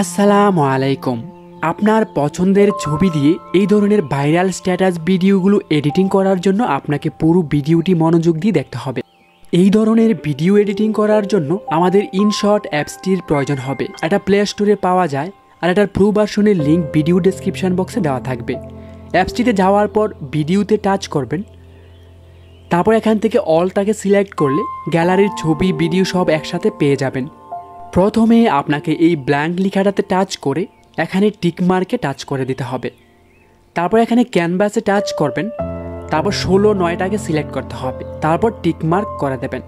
আসসালামু আলাইকুম। আপনার পছন্দের ছবি দিয়ে এই ধরনের ভাইরাল স্ট্যাটাস ভিডিওগুলো এডিটিং করার জন্য আপনাকে পুরো ভিডিওটি মনোযোগ দিয়ে দেখতে হবে। এই ধরনের ভিডিও এডিটিং করার জন্য আমাদের ইনশট অ্যাপসটির প্রয়োজন হবে। এটা প্লে স্টোরে পাওয়া যায় আর এটার প্রো ভার্সনের লিঙ্ক ভিডিও ডেসক্রিপশন বক্সে দেওয়া থাকবে। অ্যাপসটিতে যাওয়ার পর ভিডিওতে টাচ করবেন, তারপর এখান থেকে অলটাকে সিলেক্ট করলে গ্যালারির ছবি ভিডিও সব একসাথে পেয়ে যাবেন। প্রথমে আপনাকে এই ব্ল্যাঙ্ক লেখাটাতে টাচ করে এখানে টিক মার্কে টাচ করে দিতে হবে। তারপর এখানে ক্যানভাসে টাচ করবেন, তারপর 16:9টাকে সিলেক্ট করতে হবে, তারপর টিক মার্ক করে দেবেন।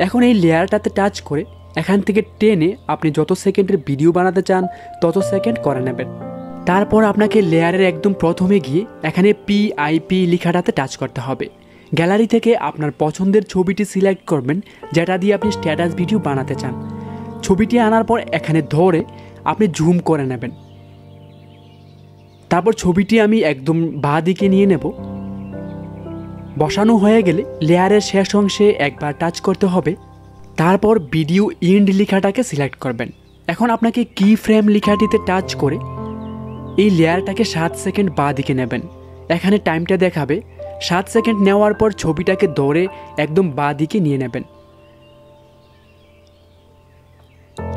এখন এই লেয়ারটাতে টাচ করে এখান থেকে টেনে আপনি যত সেকেন্ডের ভিডিও বানাতে চান তত সেকেন্ড করে নেবেন। তারপর আপনাকে লেয়ারের একদম প্রথমে গিয়ে এখানে PIP লেখাটাতে টাচ করতে হবে। গ্যালারি থেকে আপনার পছন্দের ছবিটি সিলেক্ট করবেন যেটা দিয়ে আপনি স্ট্যাটাস ভিডিও বানাতে চান। ছবিটি আনার পর এখানে ধরে আপনি জুম করে নেবেন। তারপর ছবিটি আমি একদম বাঁ দিকে নিয়ে নেব। বসানো হয়ে গেলে লেয়ারের শেষ অংশে একবার টাচ করতে হবে, তারপর ভিডিও ইন্ড লেখাটাকে সিলেক্ট করবেন। এখন আপনাকে কি ফ্রেম লেখাটিতে টাচ করে এই লেয়ারটাকে 7 সেকেন্ড বাঁ দিকে নেবেন। এখানে টাইমটা দেখাবে। 7 সেকেন্ড নেওয়ার পর ছবিটাকে ধরে একদম বাঁ দিকে নিয়ে নেবেন।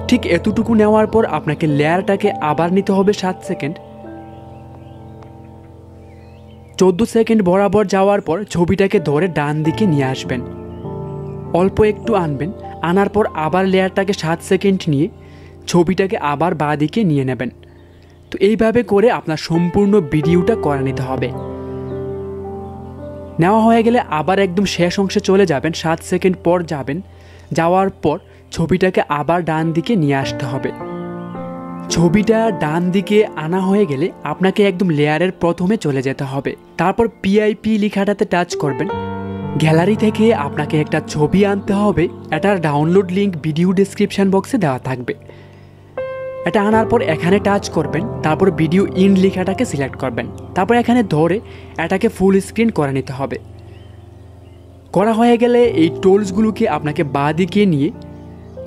ঠিক এতটুকু নেওয়ার পর আপনাকে লেয়ারটাকে আবার নিতে হবে 7 সেকেন্ড। 14 সেকেন্ড বরাবর যাওয়ার পর ছবিটাকে ধরে ডান দিকে নিয়ে আসবেন, অল্প একটু আনবেন। আনার পর আবার লেয়ারটাকে 7 সেকেন্ড নিয়ে ছবিটাকে আবার বাঁ দিকে নিয়ে নেবেন। তো এইভাবে করে আপনার সম্পূর্ণ ভিডিওটা করে নিতে হবে। নেওয়া হয়ে গেলে আবার একদম শেষ অংশে চলে যাবেন, 7 সেকেন্ড পর যাবেন। যাওয়ার পর ছবিটাকে আবার ডান দিকে নিয়ে আসতে হবে। ছবিটা ডান দিকে আনা হয়ে গেলে আপনাকে একদম লেয়ারের প্রথমে চলে যেতে হবে। তারপর PIP লেখাটাতে টাচ করবেন। গ্যালারি থেকে আপনাকে একটা ছবি আনতে হবে। এটার ডাউনলোড লিঙ্ক ভিডিও ডেসক্রিপশন বক্সে দেওয়া থাকবে। এটা আনার পর এখানে টাচ করবেন, তারপর ভিডিও ইন্ড লেখাটাকে সিলেক্ট করবেন। তারপর এখানে ধরে এটাকে ফুল স্ক্রিন করে নিতে হবে। করা হয়ে গেলে এই টুলসগুলোকে আপনাকে বাঁ দিকে নিয়ে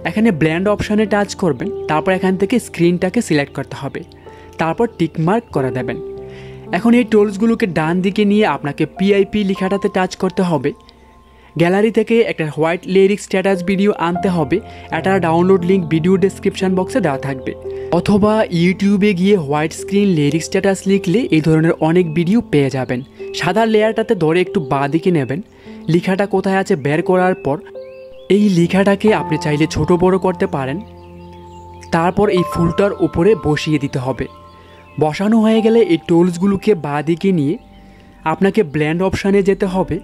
এখানে ব্লেন্ড অপশানে টাচ করবেন। তারপর এখান থেকে স্ক্রিনটাকে সিলেক্ট করতে হবে, তারপর টিক মার্ক করে দেবেন। এখন এই টুলসগুলোকে ডান দিকে নিয়ে আপনাকে PIP লেখাটাতে টাচ করতে হবে। গ্যালারি থেকে একটা হোয়াইট লিরিক্স স্ট্যাটাস ভিডিও আনতে হবে। এটার ডাউনলোড লিঙ্ক ভিডিও ডেসক্রিপশন বক্সে দেওয়া থাকবে। অথবা ইউটিউবে গিয়ে হোয়াইট স্ক্রিন লিরিক্স স্ট্যাটাস লিখলে এই ধরনের অনেক ভিডিও পেয়ে যাবেন। সাদা লেয়ারটাতে ধরে একটু বাঁ দিকে নেবেন। লেখাটা কোথায় আছে বের করার পর এই লেখাটাকে আপনি চাইলে ছোট বড় করতে পারেন। তারপর এই ফুলটার উপরে বসিয়ে দিতে হবে। বসানো হয়ে গেলে এই টুলসগুলোকে বাঁ দিকে নিয়ে আপনাকে ব্লেন্ড অপশানে যেতে হবে।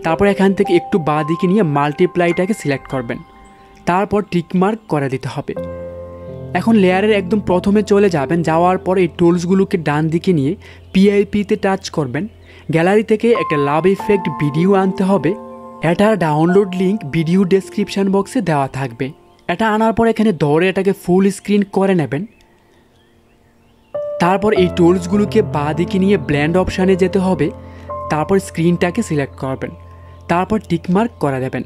তারপর এখান থেকে একটু বাঁ দিকে নিয়ে মাল্টিপ্লাইটাকে সিলেক্ট করবেন, তারপর টিক মার্ক করে দিতে হবে। এখন লেয়ারের একদম প্রথমে চলে যাবেন। যাওয়ার পর এই টুলসগুলোকে ডান দিকে নিয়ে PIPতে টাচ করবেন। গ্যালারি থেকে একটা লাভ ইফেক্ট ভিডিও আনতে হবে। এটার ডাউনলোড লিঙ্ক ভিডিও ডেসক্রিপশন বক্সে দেওয়া থাকবে। এটা আনার পর এখানে ধরে এটাকে ফুল স্ক্রিন করে নেবেন। তারপর এই টুলসগুলোকে বাঁ দিকে নিয়ে ব্লেন্ড অপশানে যেতে হবে, তারপর স্ক্রিনটাকে সিলেক্ট করবেন, তারপর টিক মার্ক করে দেবেন।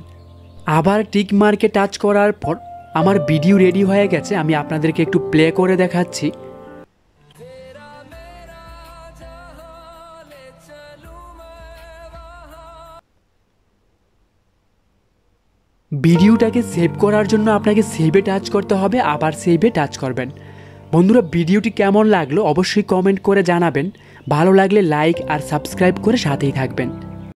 আবার টিক মার্কে টাচ করার পর আমার ভিডিও রেডি হয়ে গেছে। আমি আপনাদেরকে একটু প্লে করে দেখাচ্ছি। ভিডিওটাকে সেভ করার জন্য আপনাকে সেভে টাচ করতে হবে, আবার সেভে টাচ করবেন। বন্ধুরা, ভিডিওটি কেমন লাগলো অবশ্যই কমেন্ট করে জানাবেন। ভালো লাগলে লাইক আর সাবস্ক্রাইব করে সাথেই থাকবেন।